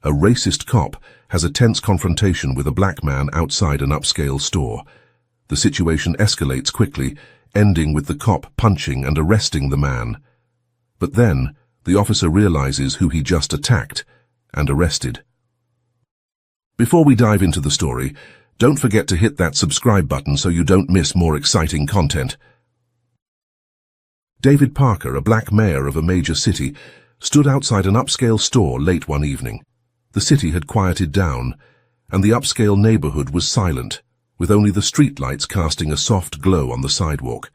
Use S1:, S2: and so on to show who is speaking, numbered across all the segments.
S1: A racist cop has a tense confrontation with a black man outside an upscale store. The situation escalates quickly, ending with the cop punching and arresting the man. But then, the officer realizes who he just attacked and arrested. Before we dive into the story, don't forget to hit that subscribe button so you don't miss more exciting content. David Parker, a black mayor of a major city, stood outside an upscale store late one evening. The city had quieted down, and the upscale neighborhood was silent, with only the streetlights casting a soft glow on the sidewalk.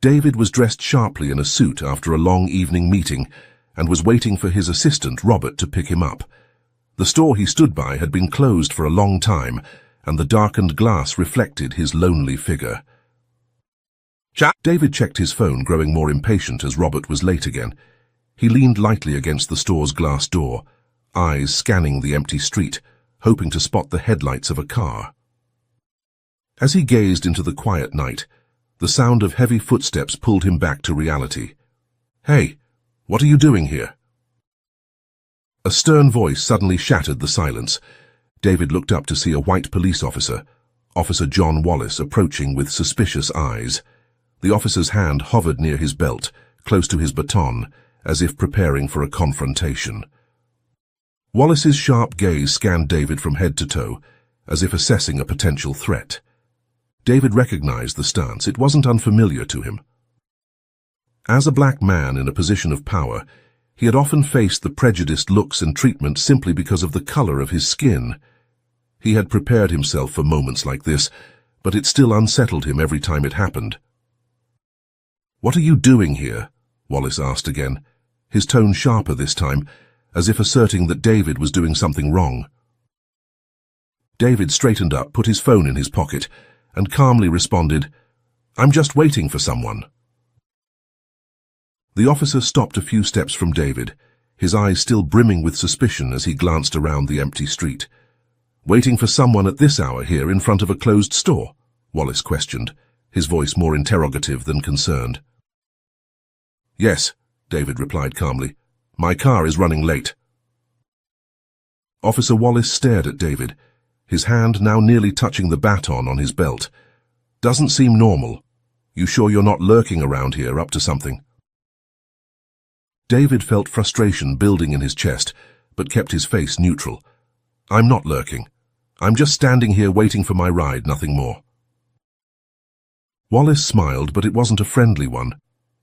S1: David was dressed sharply in a suit after a long evening meeting and was waiting for his assistant, Robert, to pick him up. The store he stood by had been closed for a long time, and the darkened glass reflected his lonely figure. David checked his phone, growing more impatient as Robert was late again. He leaned lightly against the store's glass door, eyes scanning the empty street, hoping to spot the headlights of a car. As he gazed into the quiet night, the sound of heavy footsteps pulled him back to reality. "Hey, what are you doing here?" A stern voice suddenly shattered the silence. David looked up to see a white police officer, Officer John Wallace, approaching with suspicious eyes. The officer's hand hovered near his belt, close to his baton, as if preparing for a confrontation. Wallace's sharp gaze scanned David from head to toe, as if assessing a potential threat. David recognized the stance. It wasn't unfamiliar to him. As a black man in a position of power, he had often faced the prejudiced looks and treatment simply because of the color of his skin. He had prepared himself for moments like this, but it still unsettled him every time it happened. "What are you doing here?" Wallace asked again, his tone sharper this time, as if asserting that David was doing something wrong. David straightened up, put his phone in his pocket, and calmly responded, "I'm just waiting for someone." The officer stopped a few steps from David, his eyes still brimming with suspicion as he glanced around the empty street. "Waiting for someone at this hour here in front of a closed store?" Wallace questioned, his voice more interrogative than concerned. "Yes," David replied calmly. "My car is running late." Officer Wallace stared at David, his hand now nearly touching the baton on his belt. "Doesn't seem normal. You sure you're not lurking around here up to something?" David felt frustration building in his chest, but kept his face neutral. "I'm not lurking. I'm just standing here waiting for my ride, nothing more." Wallace smiled, but it wasn't a friendly one.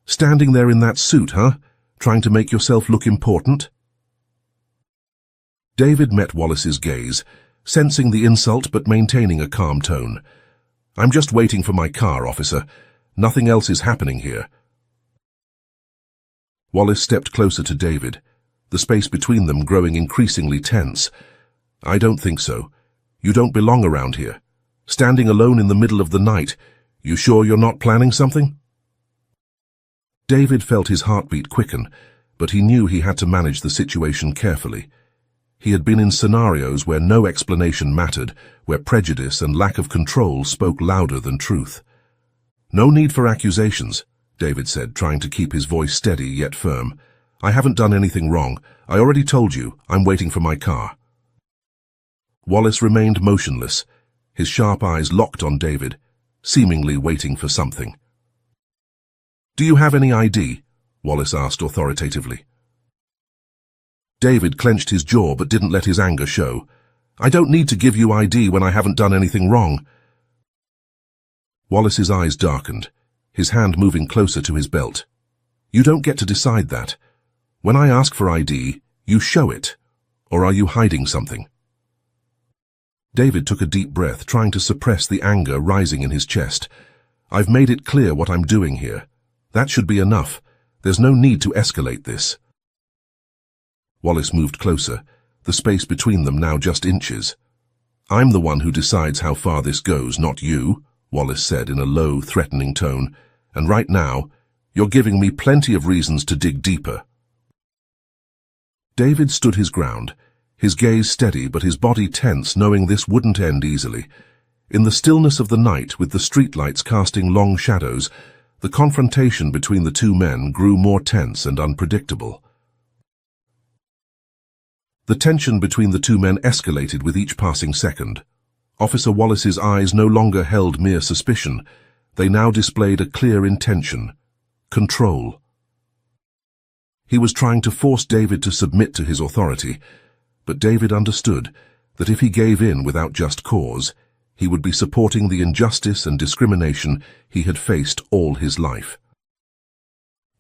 S1: "Standing there in that suit, huh? Trying to make yourself look important?" David met Wallace's gaze, sensing the insult but maintaining a calm tone. "I'm just waiting for my car, officer. Nothing else is happening here." Wallace stepped closer to David, the space between them growing increasingly tense. "I don't think so. You don't belong around here. Standing alone in the middle of the night. You sure you're not planning something?" David felt his heartbeat quicken, but he knew he had to manage the situation carefully. He had been in scenarios where no explanation mattered, where prejudice and lack of control spoke louder than truth. "No need for accusations," David said, trying to keep his voice steady yet firm. "I haven't done anything wrong. I already told you, I'm waiting for my car." Wallace remained motionless, his sharp eyes locked on David, seemingly waiting for something. "Do you have any ID?" Wallace asked authoritatively. David clenched his jaw but didn't let his anger show. "I don't need to give you ID when I haven't done anything wrong." Wallace's eyes darkened, his hand moving closer to his belt. "You don't get to decide that. When I ask for ID, you show it. Or are you hiding something?" David took a deep breath, trying to suppress the anger rising in his chest. "I've made it clear what I'm doing here. That should be enough. There's no need to escalate this." Wallace moved closer, the space between them now just inches. "I'm the one who decides how far this goes, not you," Wallace said in a low, threatening tone. "And right now, you're giving me plenty of reasons to dig deeper." David stood his ground, his gaze steady but his body tense, knowing this wouldn't end easily. In the stillness of the night, with the streetlights casting long shadows, the confrontation between the two men grew more tense and unpredictable. The tension between the two men escalated with each passing second. Officer Wallace's eyes no longer held mere suspicion. They now displayed a clear intention: control. He was trying to force David to submit to his authority, but David understood that if he gave in without just cause, he would be supporting the injustice and discrimination he had faced all his life.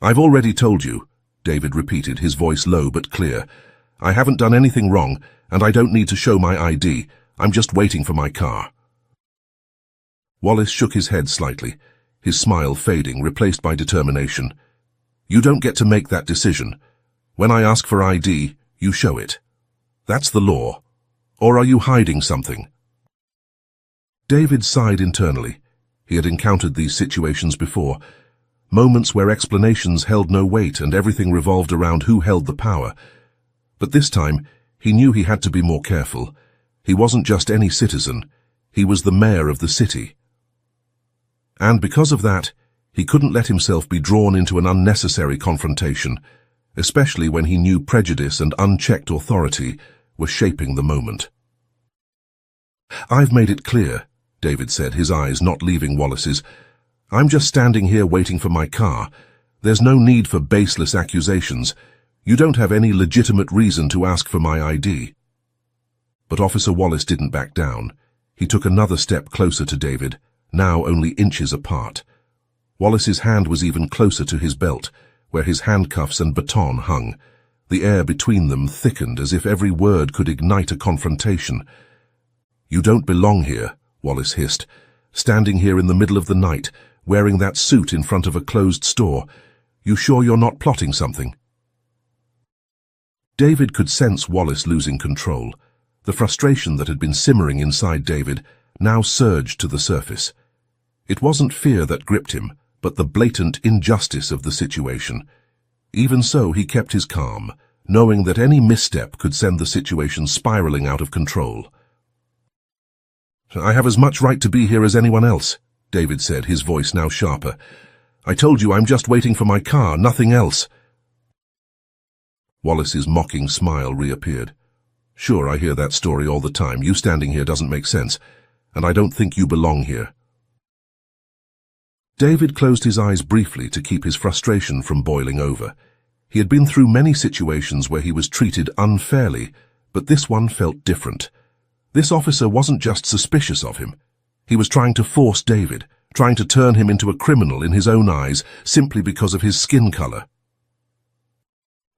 S1: "I've already told you," David repeated, his voice low but clear. "I haven't done anything wrong, and I don't need to show my ID. I'm just waiting for my car." Wallace shook his head slightly, his smile fading, replaced by determination. "You don't get to make that decision. When I ask for ID, you show it. That's the law. Or are you hiding something?" David sighed internally. He had encountered these situations before, moments where explanations held no weight and everything revolved around who held the power. But this time, he knew he had to be more careful. He wasn't just any citizen. He was the mayor of the city. And because of that, he couldn't let himself be drawn into an unnecessary confrontation, especially when he knew prejudice and unchecked authority were shaping the moment. "I've made it clear," David said, his eyes not leaving Wallace's. "I'm just standing here waiting for my car. There's no need for baseless accusations. You don't have any legitimate reason to ask for my ID." But Officer Wallace didn't back down. He took another step closer to David, now only inches apart. Wallace's hand was even closer to his belt, where his handcuffs and baton hung. The air between them thickened as if every word could ignite a confrontation. "You don't belong here," Wallace hissed. "Standing here in the middle of the night, wearing that suit in front of a closed store. You sure you're not plotting something?" David could sense Wallace losing control. The frustration that had been simmering inside David now surged to the surface. It wasn't fear that gripped him, but the blatant injustice of the situation. Even so, he kept his calm, knowing that any misstep could send the situation spiraling out of control. "I have as much right to be here as anyone else," David said, his voice now sharper. "I told you I'm just waiting for my car, nothing else." Wallace's mocking smile reappeared. "Sure, I hear that story all the time. You standing here doesn't make sense, and I don't think you belong here." David closed his eyes briefly to keep his frustration from boiling over. He had been through many situations where he was treated unfairly, but this one felt different. This officer wasn't just suspicious of him. He was trying to force David, trying to turn him into a criminal in his own eyes simply because of his skin color.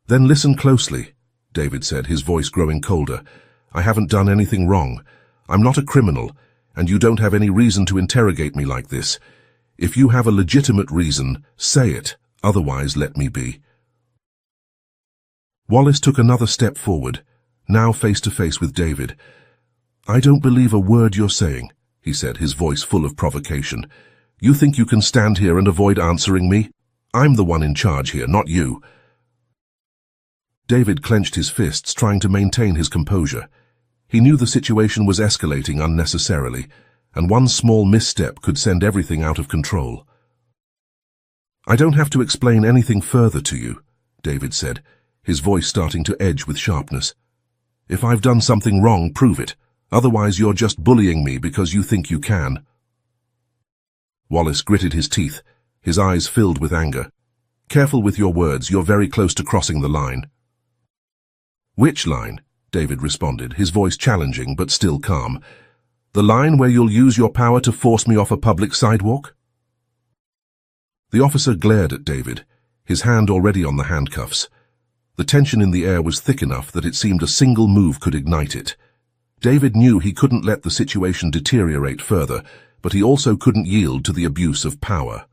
S1: "Then listen closely," David said, his voice growing colder. "I haven't done anything wrong. I'm not a criminal, and you don't have any reason to interrogate me like this. If you have a legitimate reason, say it, otherwise let me be." Wallace took another step forward, now face to face with David. "I don't believe a word you're saying," he said, his voice full of provocation. "You think you can stand here and avoid answering me? I'm the one in charge here, not you." David clenched his fists, trying to maintain his composure. He knew the situation was escalating unnecessarily, and one small misstep could send everything out of control. "I don't have to explain anything further to you," David said, his voice starting to edge with sharpness. "If I've done something wrong, prove it. Otherwise, you're just bullying me because you think you can." Wallace gritted his teeth, his eyes filled with anger. "Careful with your words, you're very close to crossing the line." "Which line?" David responded, his voice challenging but still calm. "The line where you'll use your power to force me off a public sidewalk?" The officer glared at David, his hand already on the handcuffs. The tension in the air was thick enough that it seemed a single move could ignite it. David knew he couldn't let the situation deteriorate further, but he also couldn't yield to the abuse of power.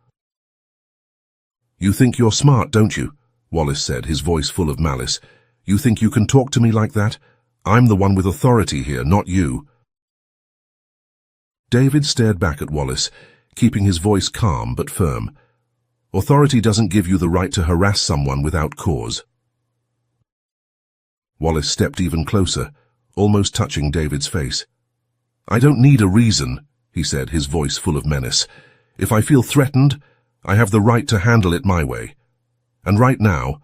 S1: "You think you're smart, don't you?" Wallace said, his voice full of malice. "You think you can talk to me like that? I'm the one with authority here, not you." David stared back at Wallace, keeping his voice calm but firm. "Authority doesn't give you the right to harass someone without cause." Wallace stepped even closer, almost touching David's face. "I don't need a reason," he said, his voice full of menace. "If I feel threatened, I have the right to handle it my way. And right now,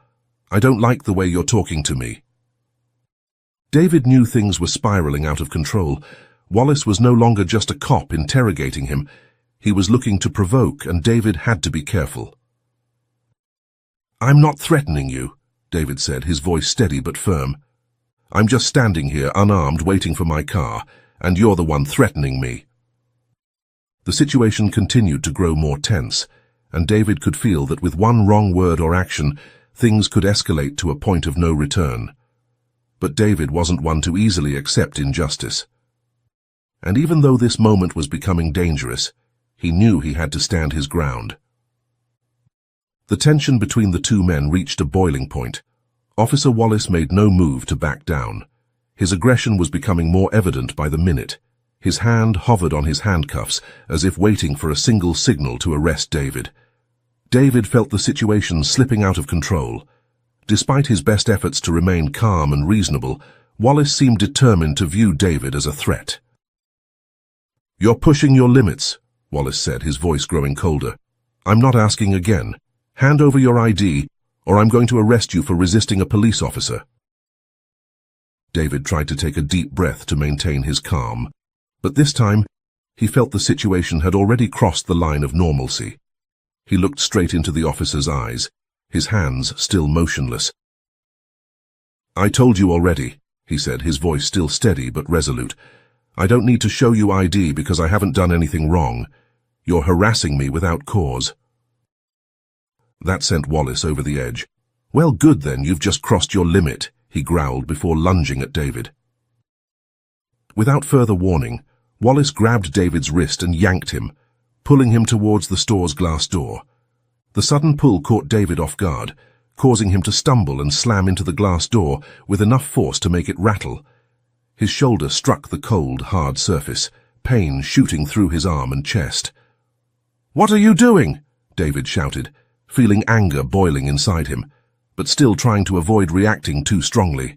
S1: I don't like the way you're talking to me." David knew things were spiraling out of control. Wallace was no longer just a cop interrogating him. He was looking to provoke, and David had to be careful. "I'm not threatening you," David said, his voice steady but firm. "I'm just standing here, unarmed, waiting for my car, and you're the one threatening me." The situation continued to grow more tense, and David could feel that with one wrong word or action, things could escalate to a point of no return. But David wasn't one to easily accept injustice. And even though this moment was becoming dangerous, he knew he had to stand his ground. The tension between the two men reached a boiling point. Officer Wallace made no move to back down. His aggression was becoming more evident by the minute. His hand hovered on his handcuffs, as if waiting for a single signal to arrest David. David felt the situation slipping out of control. Despite his best efforts to remain calm and reasonable, Wallace seemed determined to view David as a threat. "You're pushing your limits," Wallace said, his voice growing colder. "I'm not asking again. Hand over your ID, or I'm going to arrest you for resisting a police officer." David tried to take a deep breath to maintain his calm, but this time he felt the situation had already crossed the line of normalcy. He looked straight into the officer's eyes, his hands still motionless. "I told you already," he said, his voice still steady but resolute. "I don't need to show you ID because I haven't done anything wrong. You're harassing me without cause." That sent Wallace over the edge. "Well, good then, you've just crossed your limit," he growled before lunging at David. Without further warning, Wallace grabbed David's wrist and yanked him, pulling him towards the store's glass door. The sudden pull caught David off guard, causing him to stumble and slam into the glass door with enough force to make it rattle. His shoulder struck the cold, hard surface, pain shooting through his arm and chest. "What are you doing?" David shouted, feeling anger boiling inside him, but still trying to avoid reacting too strongly.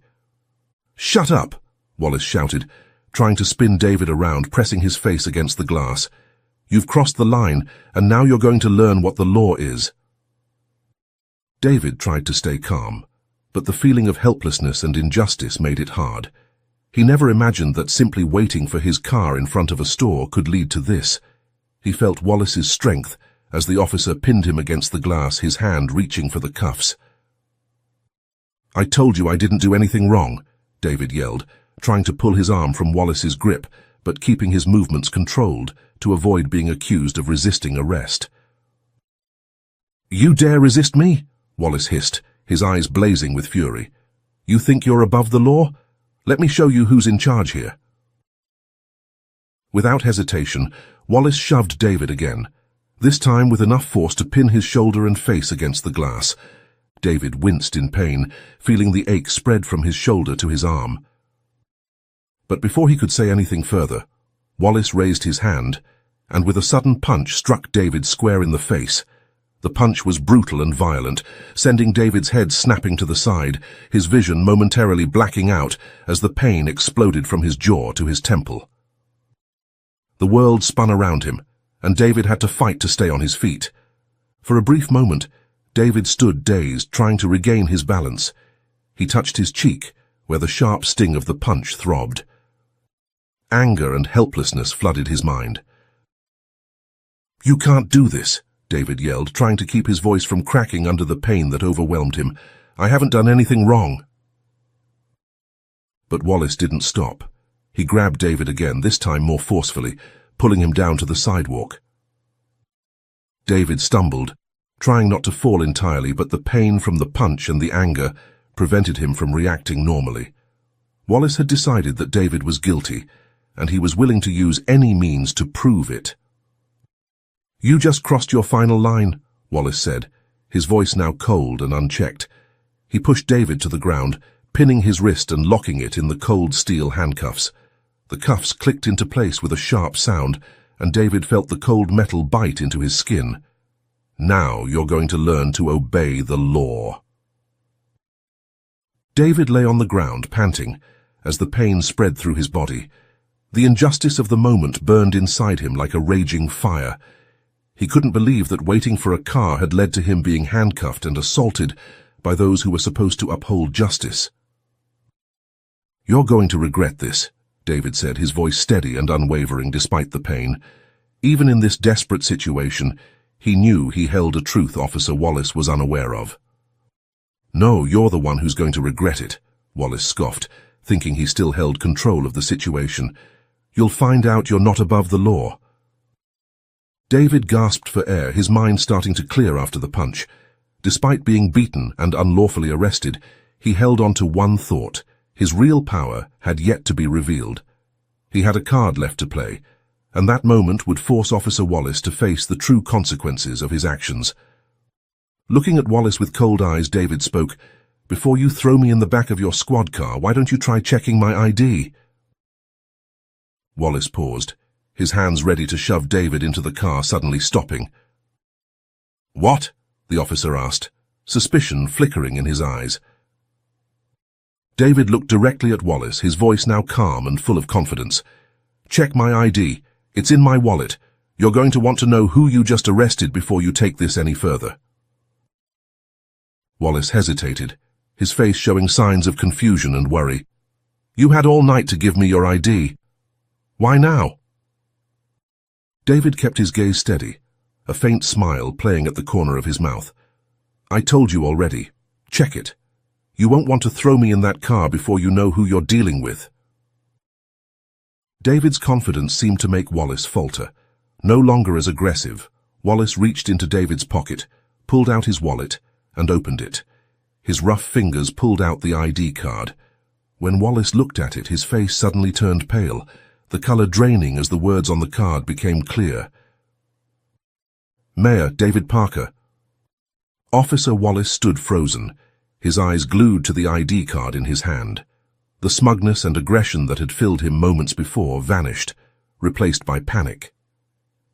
S1: "Shut up," Wallace shouted, trying to spin David around, pressing his face against the glass. "You've crossed the line, and now you're going to learn what the law is." David tried to stay calm, but the feeling of helplessness and injustice made it hard. He never imagined that simply waiting for his car in front of a store could lead to this. He felt Wallace's strength as the officer pinned him against the glass, his hand reaching for the cuffs. "I told you I didn't do anything wrong," David yelled, trying to pull his arm from Wallace's grip, but keeping his movements controlled to avoid being accused of resisting arrest. "You dare resist me?" Wallace hissed, his eyes blazing with fury. "You think you're above the law? Let me show you who's in charge here." Without hesitation, Wallace shoved David again, this time with enough force to pin his shoulder and face against the glass. David winced in pain, feeling the ache spread from his shoulder to his arm. But before he could say anything further, Wallace raised his hand, and with a sudden punch struck David square in the face. The punch was brutal and violent, sending David's head snapping to the side, his vision momentarily blacking out as the pain exploded from his jaw to his temple. The world spun around him, and David had to fight to stay on his feet. For a brief moment, David stood dazed, trying to regain his balance. He touched his cheek, where the sharp sting of the punch throbbed. Anger and helplessness flooded his mind. "You can't do this," David yelled, trying to keep his voice from cracking under the pain that overwhelmed him. "I haven't done anything wrong." But Wallace didn't stop. He grabbed David again, this time more forcefully, pulling him down to the sidewalk. David stumbled, trying not to fall entirely, but the pain from the punch and the anger prevented him from reacting normally. Wallace had decided that David was guilty, and he was willing to use any means to prove it. "You just crossed your final line," Wallace said, his voice now cold and unchecked. He pushed David to the ground, pinning his wrist and locking it in the cold steel handcuffs. The cuffs clicked into place with a sharp sound, and David felt the cold metal bite into his skin. "Now you're going to learn to obey the law." David lay on the ground, panting, as the pain spread through his body. The injustice of the moment burned inside him like a raging fire. He couldn't believe that waiting for a car had led to him being handcuffed and assaulted by those who were supposed to uphold justice. "You're going to regret this," David said, his voice steady and unwavering despite the pain. Even in this desperate situation, he knew he held a truth Officer Wallace was unaware of. "No, you're the one who's going to regret it," Wallace scoffed, thinking he still held control of the situation. "You'll find out you're not above the law." David gasped for air, his mind starting to clear after the punch. Despite being beaten and unlawfully arrested, he held on to one thought. His real power had yet to be revealed. He had a card left to play, and that moment would force Officer Wallace to face the true consequences of his actions. Looking at Wallace with cold eyes, David spoke, "Before you throw me in the back of your squad car, why don't you try checking my ID?" Wallace paused, his hands ready to shove David into the car, suddenly stopping. "What?" the officer asked, suspicion flickering in his eyes. David looked directly at Wallace, his voice now calm and full of confidence. "Check my ID. It's in my wallet. You're going to want to know who you just arrested before you take this any further." Wallace hesitated, his face showing signs of confusion and worry. "You had all night to give me your ID. Why now?" David kept his gaze steady, a faint smile playing at the corner of his mouth. "I told you already. Check it. You won't want to throw me in that car before you know who you're dealing with." David's confidence seemed to make Wallace falter. No longer as aggressive, Wallace reached into David's pocket, pulled out his wallet, and opened it. His rough fingers pulled out the ID card. When Wallace looked at it, his face suddenly turned pale, the color draining as the words on the card became clear. "Mayor David Parker." Officer Wallace stood frozen, his eyes glued to the ID card in his hand. The smugness and aggression that had filled him moments before vanished, replaced by panic.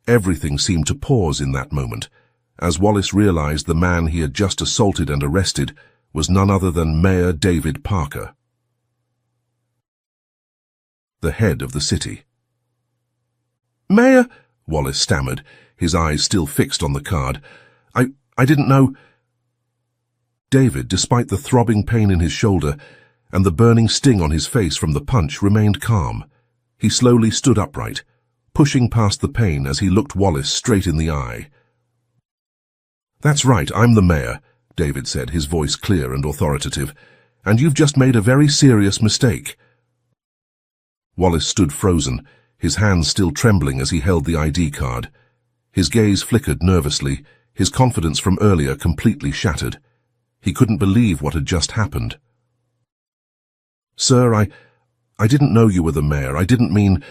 S1: Everything seemed to pause in that moment, as Wallace realized the man he had just assaulted and arrested was none other than Mayor David Parker, the head of the city. "Mayor," Wallace stammered, his eyes still fixed on the card. I didn't know." David, despite the throbbing pain in his shoulder and the burning sting on his face from the punch, remained calm. He slowly stood upright, pushing past the pain as he looked Wallace straight in the eye. "That's right, I'm the mayor," David said, his voice clear and authoritative, "and you've just made a very serious mistake." Wallace stood frozen, his hands still trembling as he held the ID card. His gaze flickered nervously, his confidence from earlier completely shattered. He couldn't believe what had just happened. "Sir, I didn't know you were the mayor. I didn't mean—"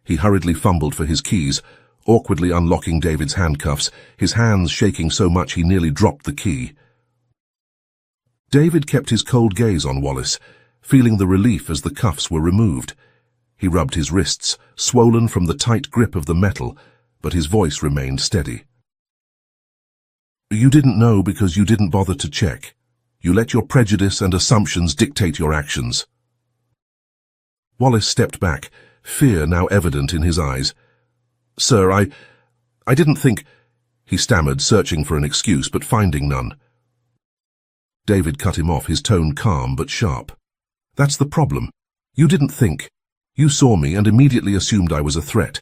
S1: He hurriedly fumbled for his keys, awkwardly unlocking David's handcuffs, his hands shaking so much he nearly dropped the key. David kept his cold gaze on Wallace, feeling the relief as the cuffs were removed. He rubbed his wrists, swollen from the tight grip of the metal, but his voice remained steady. "You didn't know because you didn't bother to check. You let your prejudice and assumptions dictate your actions." Wallace stepped back, fear now evident in his eyes. "Sir, I didn't think—" he stammered, searching for an excuse but finding none. David cut him off, his tone calm but sharp. "That's the problem. You didn't think. You saw me and immediately assumed I was a threat.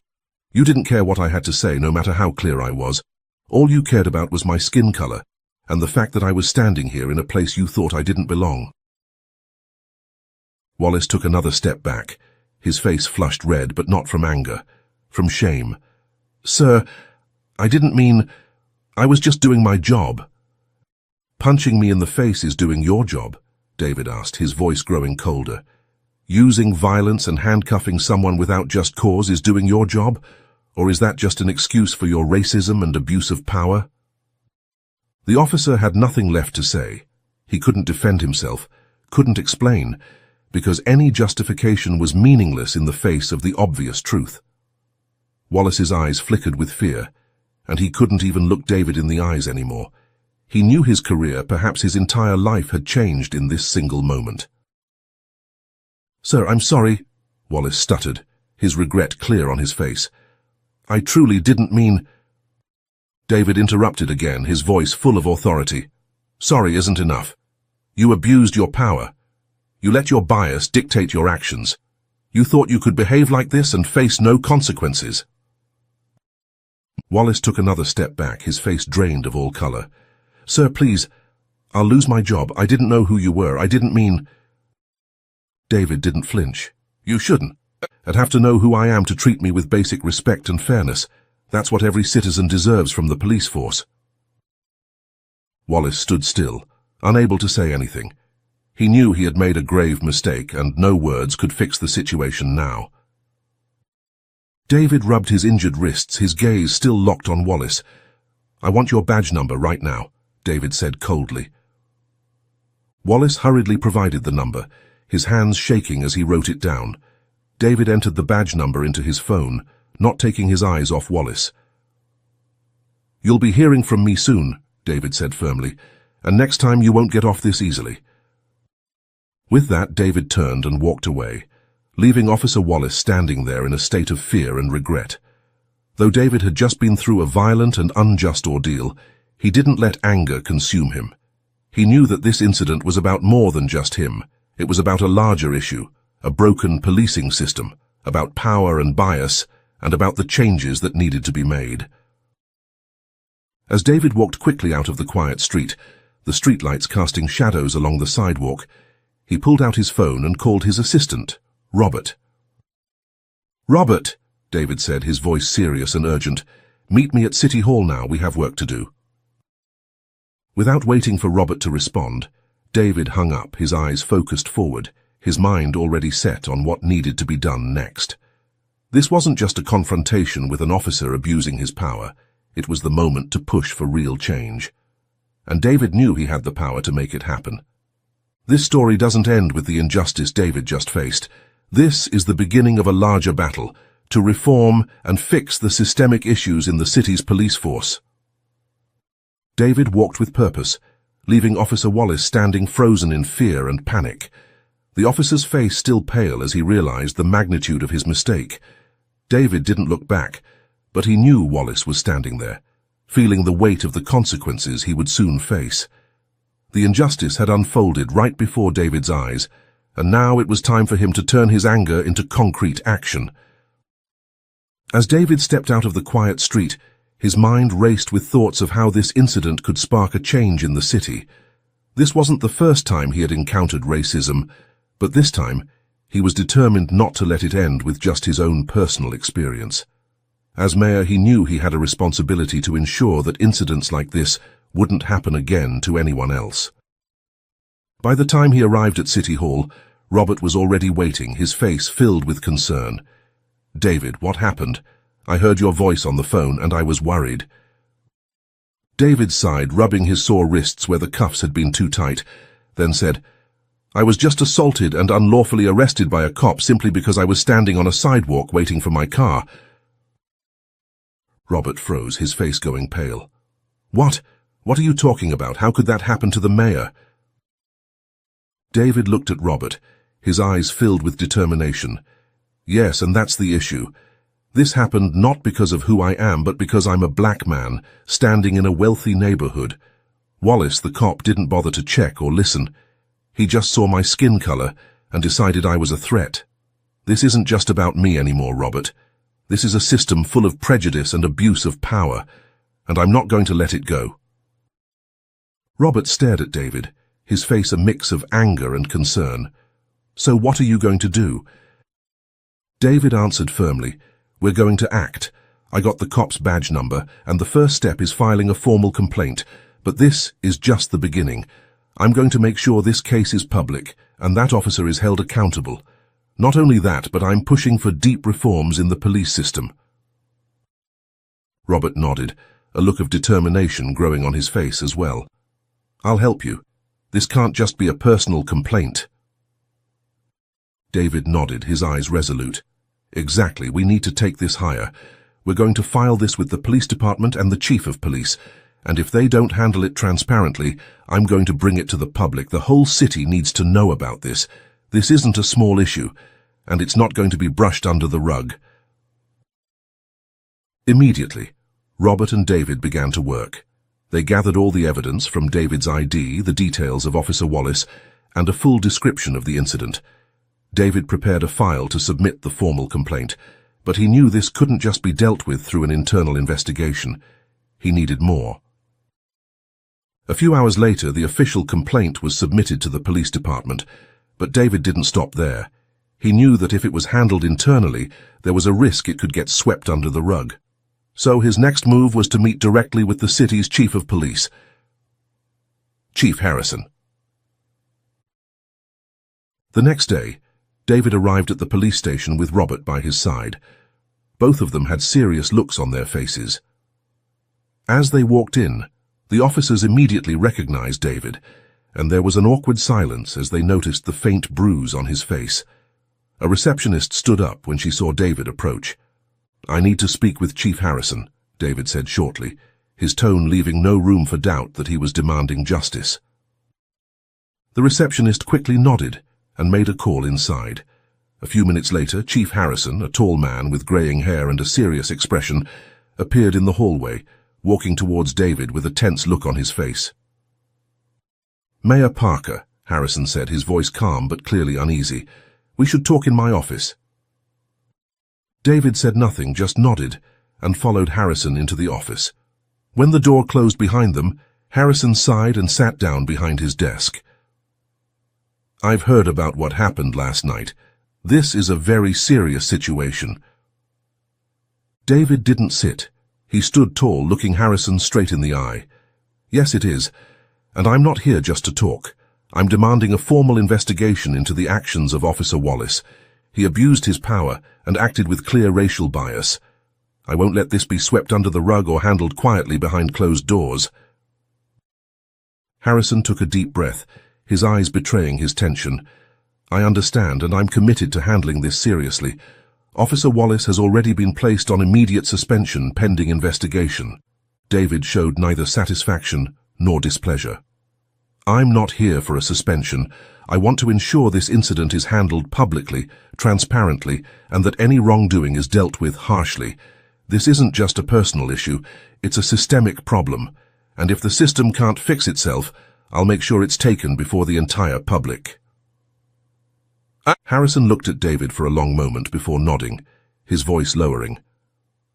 S1: You didn't care what I had to say, no matter how clear I was. All you cared about was my skin color, and the fact that I was standing here in a place you thought I didn't belong." Wallace took another step back, his face flushed red, but not from anger, from shame. "Sir, I didn't mean— I was just doing my job." "Punching me in the face is doing your job?" David asked, his voice growing colder. "Using violence and handcuffing someone without just cause is doing your job? Or is that just an excuse for your racism and abuse of power?" The officer had nothing left to say. He couldn't defend himself, couldn't explain, because any justification was meaningless in the face of the obvious truth. Wallace's eyes flickered with fear, and he couldn't even look David in the eyes anymore. He knew his career, perhaps his entire life, had changed in this single moment. "Sir, I'm sorry," Wallace stuttered, his regret clear on his face. "I truly didn't mean—" David interrupted again, his voice full of authority. "Sorry isn't enough. You abused your power. You let your bias dictate your actions. You thought you could behave like this and face no consequences. Wallace took another step back, his face drained of all color. Sir, please, I'll lose my job. I didn't know who you were. I didn't mean... David didn't flinch. You shouldn't. I'd have to know who I am to treat me with basic respect and fairness. That's what every citizen deserves from the police force. Wallace stood still, unable to say anything. He knew he had made a grave mistake, and no words could fix the situation now. David rubbed his injured wrists, his gaze still locked on Wallace. I want your badge number right now, David said coldly. Wallace hurriedly provided the number, his hands shaking as he wrote it down. David entered the badge number into his phone, not taking his eyes off Wallace. You'll be hearing from me soon, David said firmly, and next time you won't get off this easily. With that, David turned and walked away, leaving Officer Wallace standing there in a state of fear and regret. Though David had just been through a violent and unjust ordeal, he didn't let anger consume him. He knew that this incident was about more than just him. It was about a larger issue, a broken policing system, about power and bias, and about the changes that needed to be made. As David walked quickly out of the quiet street, the streetlights casting shadows along the sidewalk, he pulled out his phone and called his assistant, Robert. Robert, David said, his voice serious and urgent, meet me at City Hall now, we have work to do. Without waiting for Robert to respond, David hung up, his eyes focused forward, his mind already set on what needed to be done next. This wasn't just a confrontation with an officer abusing his power, it was the moment to push for real change. And David knew he had the power to make it happen. This story doesn't end with the injustice David just faced. This is the beginning of a larger battle, to reform and fix the systemic issues in the city's police force. David walked with purpose, leaving Officer Wallace standing frozen in fear and panic. The officer's face still pale as he realized the magnitude of his mistake. David didn't look back, but he knew Wallace was standing there, feeling the weight of the consequences he would soon face. The injustice had unfolded right before David's eyes, and now it was time for him to turn his anger into concrete action. As David stepped out of the quiet street, his mind raced with thoughts of how this incident could spark a change in the city. This wasn't the first time he had encountered racism, but this time he was determined not to let it end with just his own personal experience. As mayor, he knew he had a responsibility to ensure that incidents like this wouldn't happen again to anyone else. By the time he arrived at City Hall, Robert was already waiting, his face filled with concern. David, what happened? I heard your voice on the phone and I was worried. David sighed, rubbing his sore wrists where the cuffs had been too tight, then said, I was just assaulted and unlawfully arrested by a cop simply because I was standing on a sidewalk waiting for my car. Robert froze, his face going pale. What? What are you talking about? How could that happen to the mayor? David looked at Robert, his eyes filled with determination. Yes, and that's the issue. This happened not because of who I am, but because I'm a black man, standing in a wealthy neighborhood. Wallace, the cop, didn't bother to check or listen. He just saw my skin color and decided I was a threat. This isn't just about me anymore, Robert. This is a system full of prejudice and abuse of power, and I'm not going to let it go. Robert stared at David, his face a mix of anger and concern. So what are you going to do? David answered firmly, We're going to act. I got the cop's badge number, and the first step is filing a formal complaint. But this is just the beginning. I'm going to make sure this case is public, and that officer is held accountable. Not only that, but I'm pushing for deep reforms in the police system. Robert nodded, a look of determination growing on his face as well. I'll help you. This can't just be a personal complaint. David nodded, his eyes resolute. Exactly, we need to take this higher. We're going to file this with the police department and the chief of police, and if they don't handle it transparently, I'm going to bring it to the public. The whole city needs to know about this. This isn't a small issue, and it's not going to be brushed under the rug. Immediately, Robert and David began to work. They gathered all the evidence from David's ID, the details of Officer Wallace, and a full description of the incident. David prepared a file to submit the formal complaint, but he knew this couldn't just be dealt with through an internal investigation. He needed more. A few hours later, the official complaint was submitted to the police department, but David didn't stop there. He knew that if it was handled internally, there was a risk it could get swept under the rug. So his next move was to meet directly with the city's chief of police, Chief Harrison. The next day, David arrived at the police station with Robert by his side. Both of them had serious looks on their faces. As they walked in, the officers immediately recognized David, and there was an awkward silence as they noticed the faint bruise on his face. A receptionist stood up when she saw David approach. "I need to speak with Chief Harrison," David said shortly, his tone leaving no room for doubt that he was demanding justice. The receptionist quickly nodded and made a call inside. A few minutes later, Chief Harrison, a tall man with graying hair and a serious expression, appeared in the hallway, walking towards David with a tense look on his face. "Mayor Parker," Harrison said, his voice calm but clearly uneasy, "we should talk in my office." David said nothing, just nodded, and followed Harrison into the office. When the door closed behind them, Harrison sighed and sat down behind his desk. "I've heard about what happened last night. This is a very serious situation." David didn't sit. He stood tall, looking Harrison straight in the eye. "Yes, it is. And I'm not here just to talk. I'm demanding a formal investigation into the actions of Officer Wallace. He abused his power and acted with clear racial bias. I won't let this be swept under the rug or handled quietly behind closed doors." Harrison took a deep breath, his eyes betraying his tension. "I understand, and I'm committed to handling this seriously. Officer Wallace has already been placed on immediate suspension pending investigation." David showed neither satisfaction nor displeasure. "I'm not here for a suspension. I want to ensure this incident is handled publicly, transparently, and that any wrongdoing is dealt with harshly. This isn't just a personal issue, it's a systemic problem, and if the system can't fix itself, I'll make sure it's taken before the entire public." Harrison looked at David for a long moment before nodding, his voice lowering.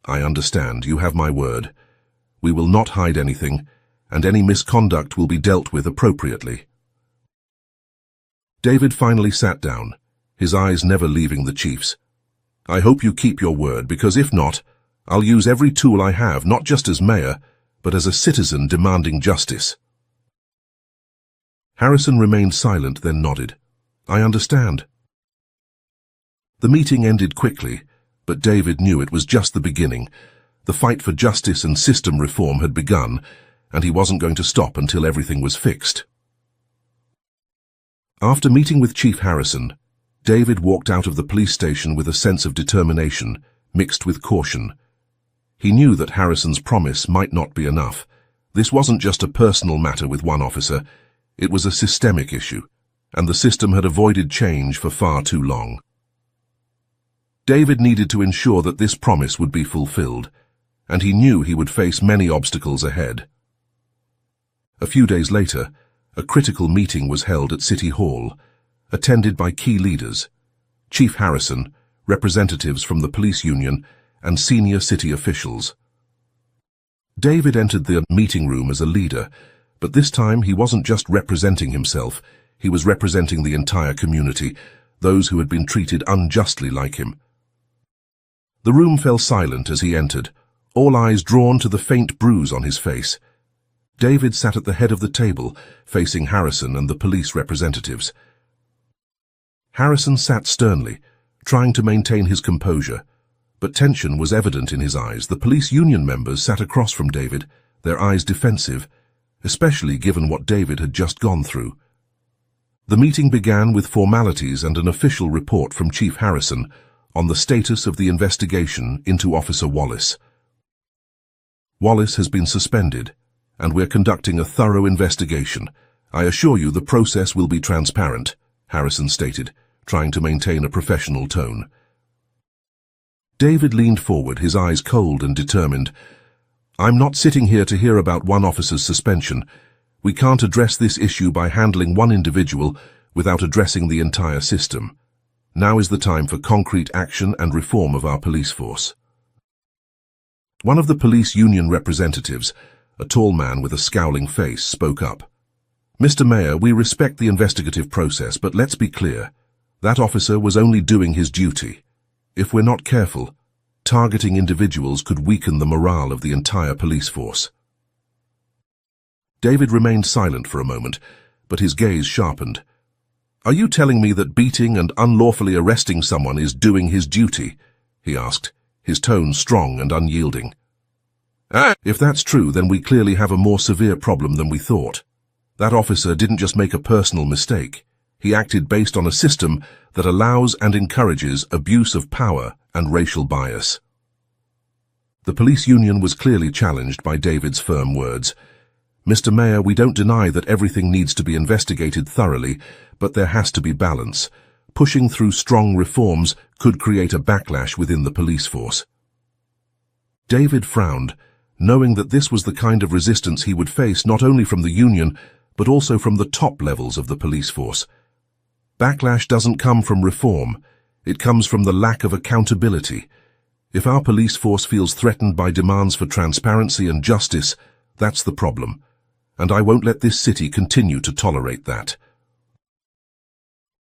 S1: "I understand. You have my word. We will not hide anything, and any misconduct will be dealt with appropriately." David finally sat down, his eyes never leaving the chief's. "I hope you keep your word, because if not, I'll use every tool I have, not just as mayor, but as a citizen demanding justice." Harrison remained silent, then nodded. "I understand." The meeting ended quickly, but David knew it was just the beginning. The fight for justice and system reform had begun, and he wasn't going to stop until everything was fixed. After meeting with Chief Harrison, David walked out of the police station with a sense of determination, mixed with caution. He knew that Harrison's promise might not be enough. This wasn't just a personal matter with one officer, it was a systemic issue, and the system had avoided change for far too long. David needed to ensure that this promise would be fulfilled, and he knew he would face many obstacles ahead. A few days later, a critical meeting was held at City Hall, attended by key leaders, Chief Harrison, representatives from the police union, and senior city officials. David entered the meeting room as a leader, but this time he wasn't just representing himself, he was representing the entire community, those who had been treated unjustly like him. The room fell silent as he entered, all eyes drawn to the faint bruise on his face. David sat at the head of the table, facing Harrison and the police representatives. Harrison sat sternly, trying to maintain his composure, but tension was evident in his eyes. The police union members sat across from David, their eyes defensive, especially given what David had just gone through. The meeting began with formalities and an official report from Chief Harrison on the status of the investigation into Officer Wallace. "Wallace has been suspended, and we're conducting a thorough investigation. I assure you the process will be transparent," Harrison stated, trying to maintain a professional tone. David leaned forward, his eyes cold and determined. "I'm not sitting here to hear about one officer's suspension. We can't address this issue by handling one individual without addressing the entire system. Now is the time for concrete action and reform of our police force. One of the police union representatives, a tall man with a scowling face, spoke up. "Mr. Mayor, we respect the investigative process, but let's be clear. That officer was only doing his duty. If we're not careful, targeting individuals could weaken the morale of the entire police force." David remained silent for a moment, but his gaze sharpened. "Are you telling me that beating and unlawfully arresting someone is doing his duty?" he asked, his tone strong and unyielding. "If that's true, then we clearly have a more severe problem than we thought. That officer didn't just make a personal mistake. He acted based on a system that allows and encourages abuse of power and racial bias." The police union was clearly challenged by David's firm words. "Mr. Mayor, we don't deny that everything needs to be investigated thoroughly, but there has to be balance. Pushing through strong reforms could create a backlash within the police force." David frowned, knowing that this was the kind of resistance he would face not only from the union, but also from the top levels of the police force. Backlash doesn't come from reform, it comes from the lack of accountability. If our police force feels threatened by demands for transparency and justice, that's the problem, and I won't let this city continue to tolerate that.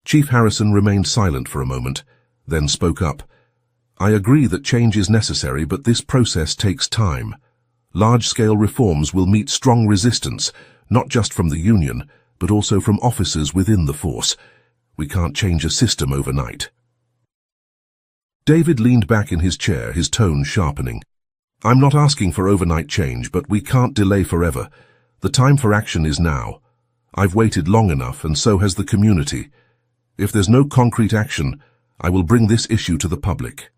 S1: Chief Harrison remained silent for a moment, then spoke up. "I agree that change is necessary, but this process takes time. Large-scale reforms will meet strong resistance, not just from the union, but also from officers within the force. We can't change a system overnight." David leaned back in his chair, his tone sharpening. "I'm not asking for overnight change, but we can't delay forever. The time for action is now. I've waited long enough, and so has the community. If there's no concrete action, I will bring this issue to the public."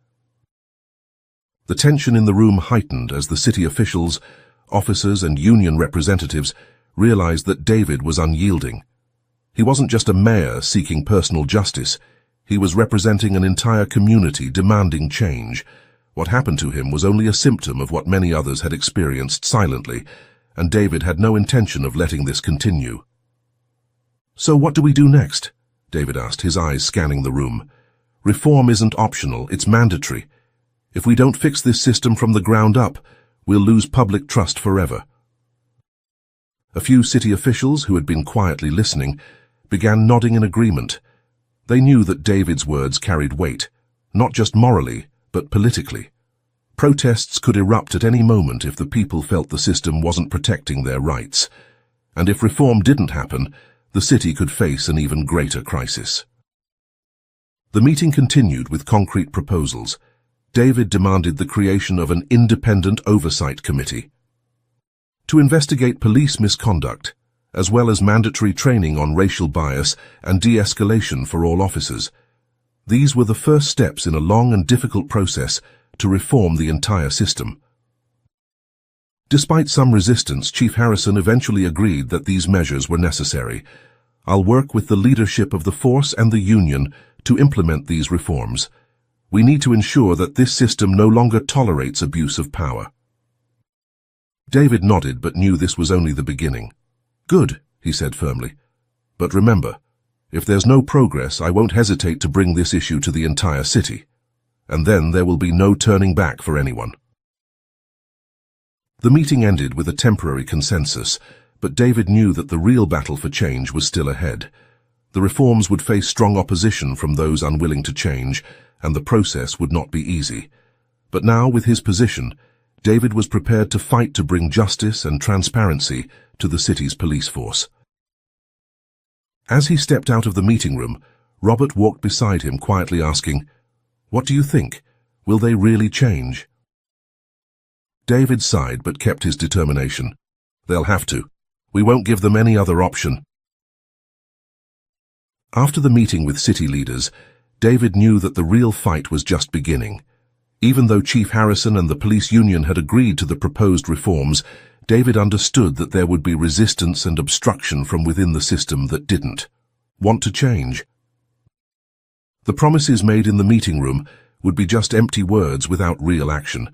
S1: The tension in the room heightened as the city officials, officers, and union representatives realized that David was unyielding. He wasn't just a mayor seeking personal justice. He was representing an entire community demanding change. What happened to him was only a symptom of what many others had experienced silently, and David had no intention of letting this continue. "So what do we do next?" David asked, his eyes scanning the room. "Reform isn't optional, it's mandatory. If we don't fix this system from the ground up, we'll lose public trust forever." A few city officials, who had been quietly listening, began nodding in agreement. They knew that David's words carried weight, not just morally, but politically. Protests could erupt at any moment if the people felt the system wasn't protecting their rights. And if reform didn't happen, the city could face an even greater crisis. The meeting continued with concrete proposals. David demanded the creation of an independent oversight committee to investigate police misconduct, as well as mandatory training on racial bias and de-escalation for all officers. These were the first steps in a long and difficult process to reform the entire system. Despite some resistance, Chief Harrison eventually agreed that these measures were necessary. "I'll work with the leadership of the force and the union to implement these reforms. We need to ensure that this system no longer tolerates abuse of power." David nodded but knew this was only the beginning. "Good," he said firmly. "But remember, if there's no progress, I won't hesitate to bring this issue to the entire city. And then there will be no turning back for anyone." The meeting ended with a temporary consensus, but David knew that the real battle for change was still ahead. The reforms would face strong opposition from those unwilling to change, and the process would not be easy. But now, with his position, David was prepared to fight to bring justice and transparency to the city's police force. As he stepped out of the meeting room, Robert walked beside him, quietly asking, "What do you think? Will they really change?" David sighed but kept his determination. "They'll have to. We won't give them any other option." After the meeting with city leaders, David knew that the real fight was just beginning. Even though Chief Harrison and the police union had agreed to the proposed reforms, David understood that there would be resistance and obstruction from within the system that didn't want to change. The promises made in the meeting room would be just empty words without real action.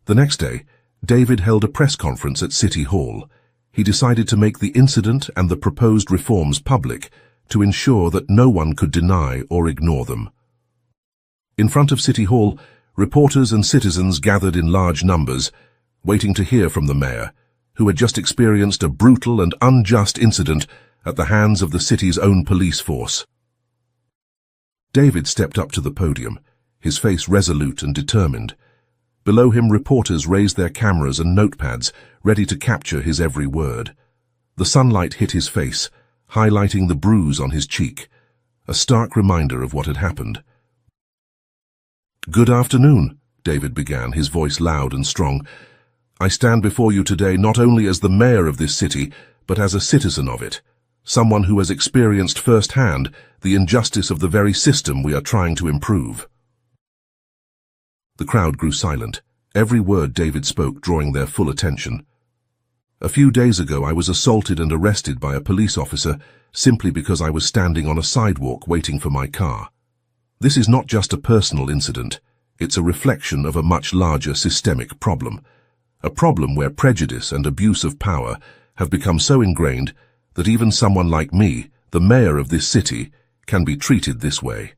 S1: The next day, David held a press conference at City Hall. He decided to make the incident and the proposed reforms public, to ensure that no one could deny or ignore them. In front of City Hall, reporters and citizens gathered in large numbers, waiting to hear from the mayor, who had just experienced a brutal and unjust incident at the hands of the city's own police force. David stepped up to the podium, his face resolute and determined. Below him, reporters raised their cameras and notepads, ready to capture his every word. The sunlight hit his face, highlighting the bruise on his cheek, a stark reminder of what had happened. "Good afternoon," David began, his voice loud and strong. "I stand before you today not only as the mayor of this city, but as a citizen of it, someone who has experienced firsthand the injustice of the very system we are trying to improve." The crowd grew silent, every word David spoke drawing their full attention. "A few days ago I was assaulted and arrested by a police officer simply because I was standing on a sidewalk waiting for my car. This is not just a personal incident, it's a reflection of a much larger systemic problem. A problem where prejudice and abuse of power have become so ingrained that even someone like me, the mayor of this city, can be treated this way."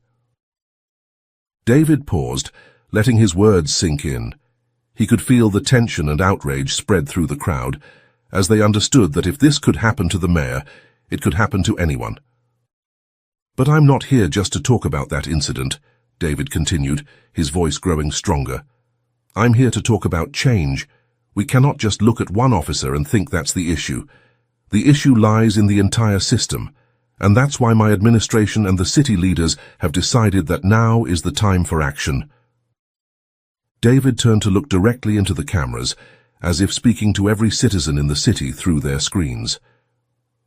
S1: David paused, letting his words sink in. He could feel the tension and outrage spread through the crowd, as they understood that if this could happen to the mayor, it could happen to anyone. "But I'm not here just to talk about that incident," David continued, his voice growing stronger. "I'm here to talk about change. We cannot just look at one officer and think that's the issue. The issue lies in the entire system, and that's why my administration and the city leaders have decided that now is the time for action." David turned to look directly into the cameras, as if speaking to every citizen in the city through their screens.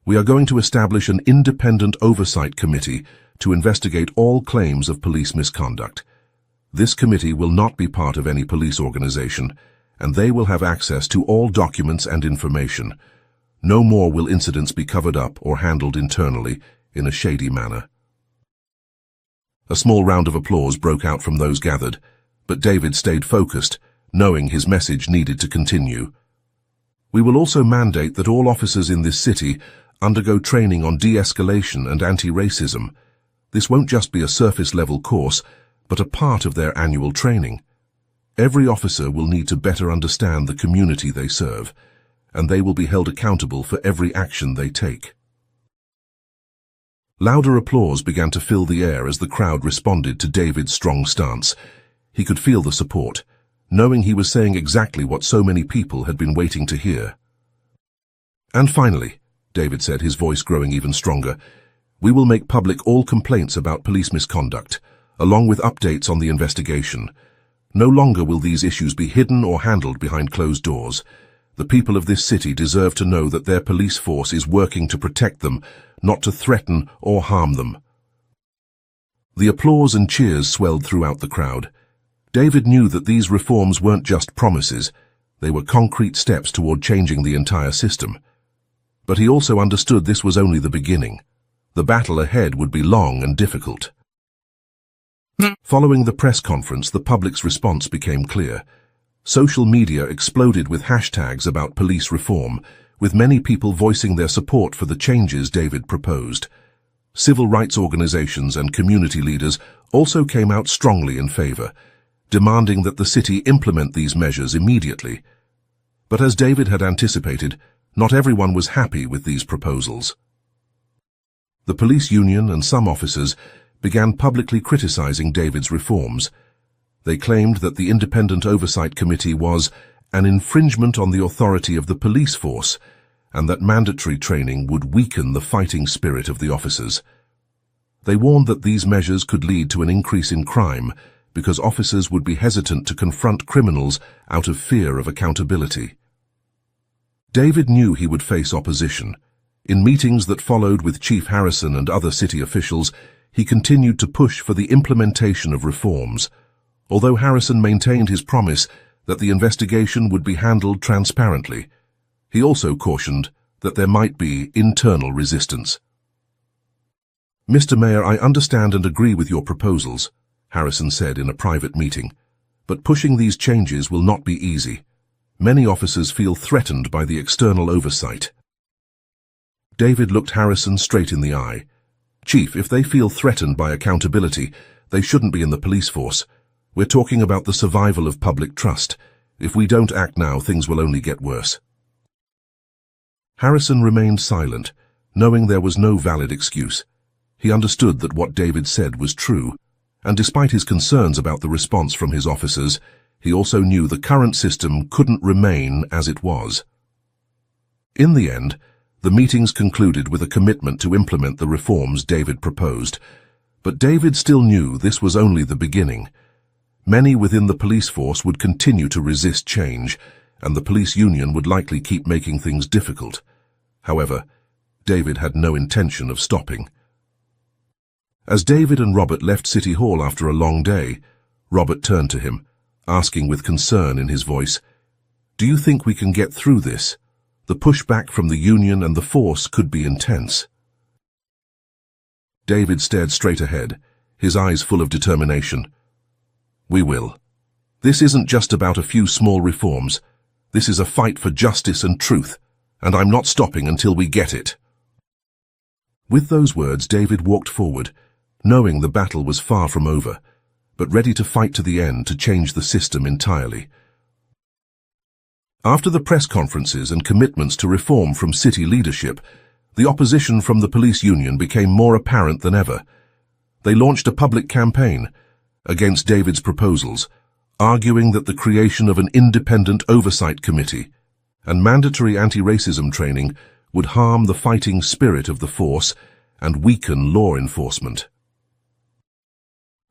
S1: "We are going to establish an independent oversight committee to investigate all claims of police misconduct. This committee will not be part of any police organization, and they will have access to all documents and information. No more will incidents be covered up or handled internally in a shady manner." A small round of applause broke out from those gathered, but David stayed focused, knowing his message needed to continue. "We will also mandate that all officers in this city undergo training on de-escalation and anti-racism. This won't just be a surface-level course, but a part of their annual training. Every officer will need to better understand the community they serve, and they will be held accountable for every action they take." Louder applause began to fill the air as the crowd responded to David's strong stance. He could feel the support, knowing he was saying exactly what so many people had been waiting to hear. "And finally," David said, his voice growing even stronger, "we will make public all complaints about police misconduct, along with updates on the investigation. No longer will these issues be hidden or handled behind closed doors. The people of this city deserve to know that their police force is working to protect them, not to threaten or harm them." The applause and cheers swelled throughout the crowd. David knew that these reforms weren't just promises, they were concrete steps toward changing the entire system. But he also understood this was only the beginning. The battle ahead would be long and difficult. Following the press conference, the public's response became clear. Social media exploded with hashtags about police reform, with many people voicing their support for the changes David proposed. Civil rights organizations and community leaders also came out strongly in favor, demanding that the city implement these measures immediately. But as David had anticipated, not everyone was happy with these proposals. The police union and some officers began publicly criticizing David's reforms. They claimed that the Independent Oversight Committee was an infringement on the authority of the police force, and that mandatory training would weaken the fighting spirit of the officers. They warned that these measures could lead to an increase in crime, because officers would be hesitant to confront criminals out of fear of accountability. David knew he would face opposition. In meetings that followed with Chief Harrison and other city officials, he continued to push for the implementation of reforms. Although Harrison maintained his promise that the investigation would be handled transparently, he also cautioned that there might be internal resistance. "Mr. Mayor, I understand and agree with your proposals," Harrison said in a private meeting, "but pushing these changes will not be easy. Many officers feel threatened by the external oversight." David looked Harrison straight in the eye. Chief, if they feel threatened by accountability, they shouldn't be in the police force. We're talking about the survival of public trust. If we don't act now, things will only get worse. Harrison remained silent, knowing there was no valid excuse. He understood that what David said was true, and despite his concerns about the response from his officers, he also knew the current system couldn't remain as it was. In the end, the meetings concluded with a commitment to implement the reforms David proposed, but David still knew this was only the beginning. Many within the police force would continue to resist change, and the police union would likely keep making things difficult. However, David had no intention of stopping. As David and Robert left City Hall after a long day, Robert turned to him, asking with concern in his voice, "Do you think we can get through this? The pushback from the union and the force could be intense." David stared straight ahead, his eyes full of determination. "We will. This isn't just about a few small reforms. This is a fight for justice and truth, and I'm not stopping until we get it." With those words, David walked forward, knowing the battle was far from over, but ready to fight to the end to change the system entirely. After the press conferences and commitments to reform from city leadership, the opposition from the police union became more apparent than ever. They launched a public campaign against David's proposals, arguing that the creation of an independent oversight committee and mandatory anti-racism training would harm the fighting spirit of the force and weaken law enforcement.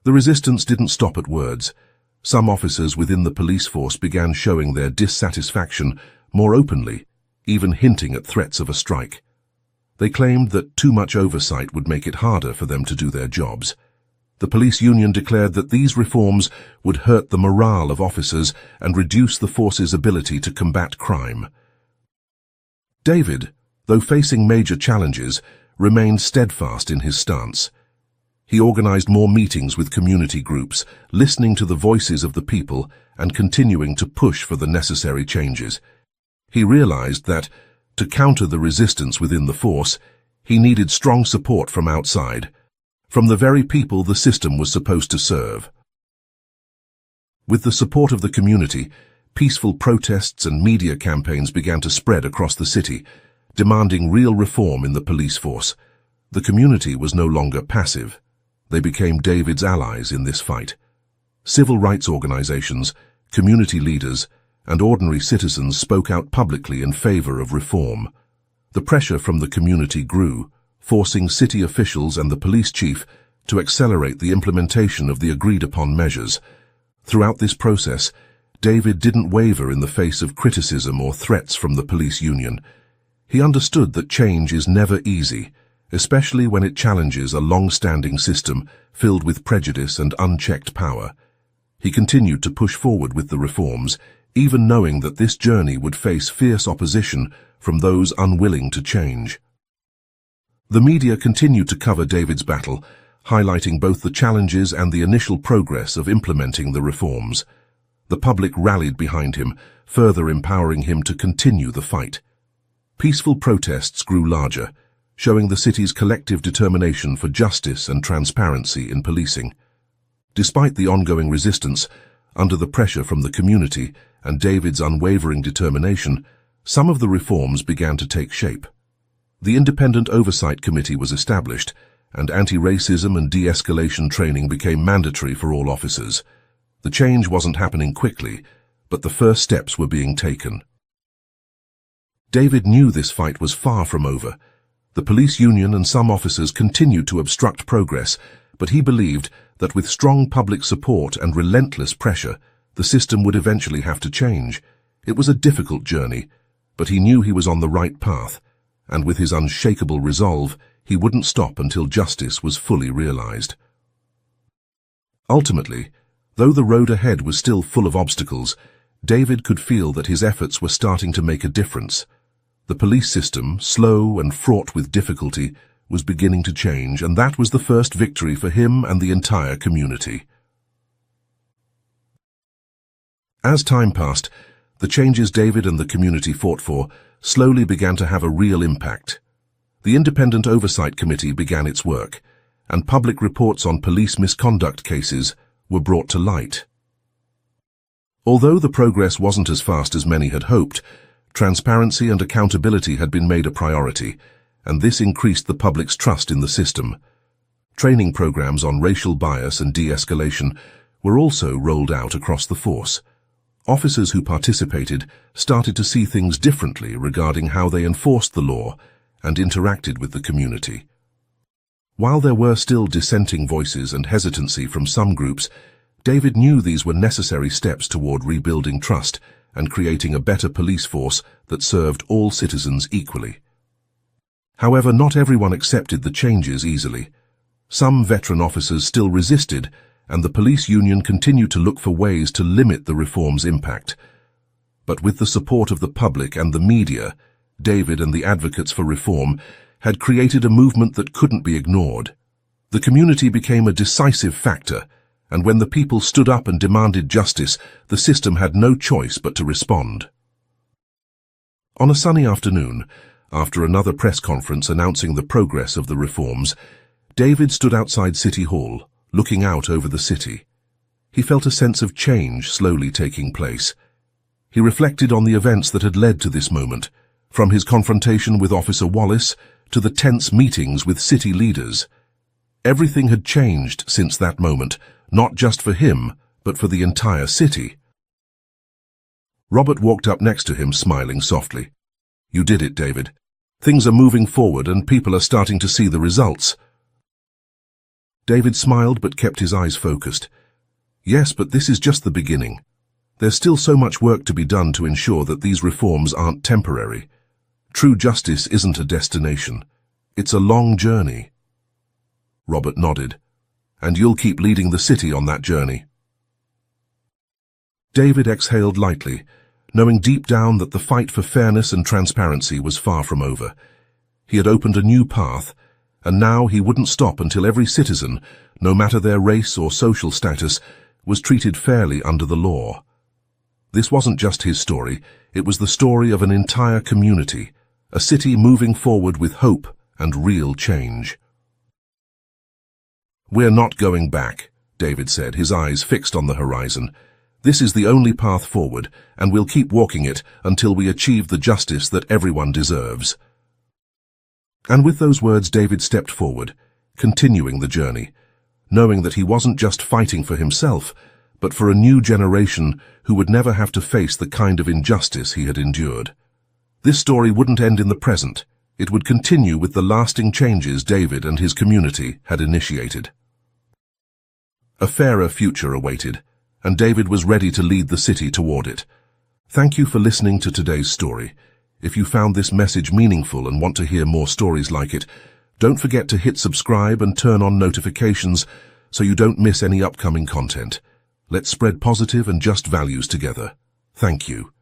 S1: The resistance didn't stop at words. Some officers within the police force began showing their dissatisfaction more openly, even hinting at threats of a strike. They claimed that too much oversight would make it harder for them to do their jobs. The police union declared that these reforms would hurt the morale of officers and reduce the force's ability to combat crime. David, though facing major challenges, remained steadfast in his stance. He organized more meetings with community groups, listening to the voices of the people and continuing to push for the necessary changes. He realized that, to counter the resistance within the force, he needed strong support from outside, from the very people the system was supposed to serve. With the support of the community, peaceful protests and media campaigns began to spread across the city, demanding real reform in the police force. The community was no longer passive. They became David's allies in this fight. Civil rights organizations, community leaders, and ordinary citizens spoke out publicly in favor of reform. The pressure from the community grew, forcing city officials and the police chief to accelerate the implementation of the agreed-upon measures. Throughout this process, David didn't waver in the face of criticism or threats from the police union. He understood that change is never easy, especially when it challenges a long-standing system filled with prejudice and unchecked power. He continued to push forward with the reforms, even knowing that this journey would face fierce opposition from those unwilling to change. The media continued to cover David's battle, highlighting both the challenges and the initial progress of implementing the reforms. The public rallied behind him, further empowering him to continue the fight. Peaceful protests grew larger, showing the city's collective determination for justice and transparency in policing. Despite the ongoing resistance, under the pressure from the community and David's unwavering determination, some of the reforms began to take shape. The Independent Oversight Committee was established, and anti-racism and de-escalation training became mandatory for all officers. The change wasn't happening quickly, but the first steps were being taken. David knew this fight was far from over. The police union and some officers continued to obstruct progress, but he believed that with strong public support and relentless pressure, the system would eventually have to change. It was a difficult journey, but he knew he was on the right path, and with his unshakable resolve, he wouldn't stop until justice was fully realized. Ultimately, though the road ahead was still full of obstacles, David could feel that his efforts were starting to make a difference. The police system, slow and fraught with difficulty, was beginning to change, and that was the first victory for him and the entire community. As time passed, the changes David and the community fought for slowly began to have a real impact. The Independent Oversight Committee began its work, and public reports on police misconduct cases were brought to light. Although the progress wasn't as fast as many had hoped, transparency and accountability had been made a priority, and this increased the public's trust in the system. Training programs on racial bias and de-escalation were also rolled out across the force. Officers who participated started to see things differently regarding how they enforced the law and interacted with the community. While there were still dissenting voices and hesitancy from some groups, David knew these were necessary steps toward rebuilding trust and creating a better police force that served all citizens equally. However, not everyone accepted the changes easily. Some veteran officers still resisted, and the police union continued to look for ways to limit the reform's impact. But with the support of the public and the media, David and the advocates for reform had created a movement that couldn't be ignored. The community became a decisive factor, and when the people stood up and demanded justice, the system had no choice but to respond. On a sunny afternoon, after another press conference announcing the progress of the reforms, David stood outside City Hall, looking out over the city. He felt a sense of change slowly taking place. He reflected on the events that had led to this moment, from his confrontation with Officer Wallace to the tense meetings with city leaders. Everything had changed since that moment, not just for him, but for the entire city. Robert walked up next to him, smiling softly. "You did it, David. Things are moving forward and people are starting to see the results." David smiled but kept his eyes focused. "Yes, but this is just the beginning. There's still so much work to be done to ensure that these reforms aren't temporary. True justice isn't a destination. It's a long journey." Robert nodded. "And you'll keep leading the city on that journey." David exhaled lightly, knowing deep down that the fight for fairness and transparency was far from over. He had opened a new path, and now he wouldn't stop until every citizen, no matter their race or social status, was treated fairly under the law. This wasn't just his story, it was the story of an entire community, a city moving forward with hope and real change. "We're not going back," David said, his eyes fixed on the horizon. "This is the only path forward, and we'll keep walking it until we achieve the justice that everyone deserves." And with those words, David stepped forward, continuing the journey, knowing that he wasn't just fighting for himself, but for a new generation who would never have to face the kind of injustice he had endured. This story wouldn't end in the present. It would continue with the lasting changes David and his community had initiated. A fairer future awaited, and David was ready to lead the city toward it. Thank you for listening to today's story. If you found this message meaningful and want to hear more stories like it, don't forget to hit subscribe and turn on notifications so you don't miss any upcoming content. Let's spread positive and just values together. Thank you.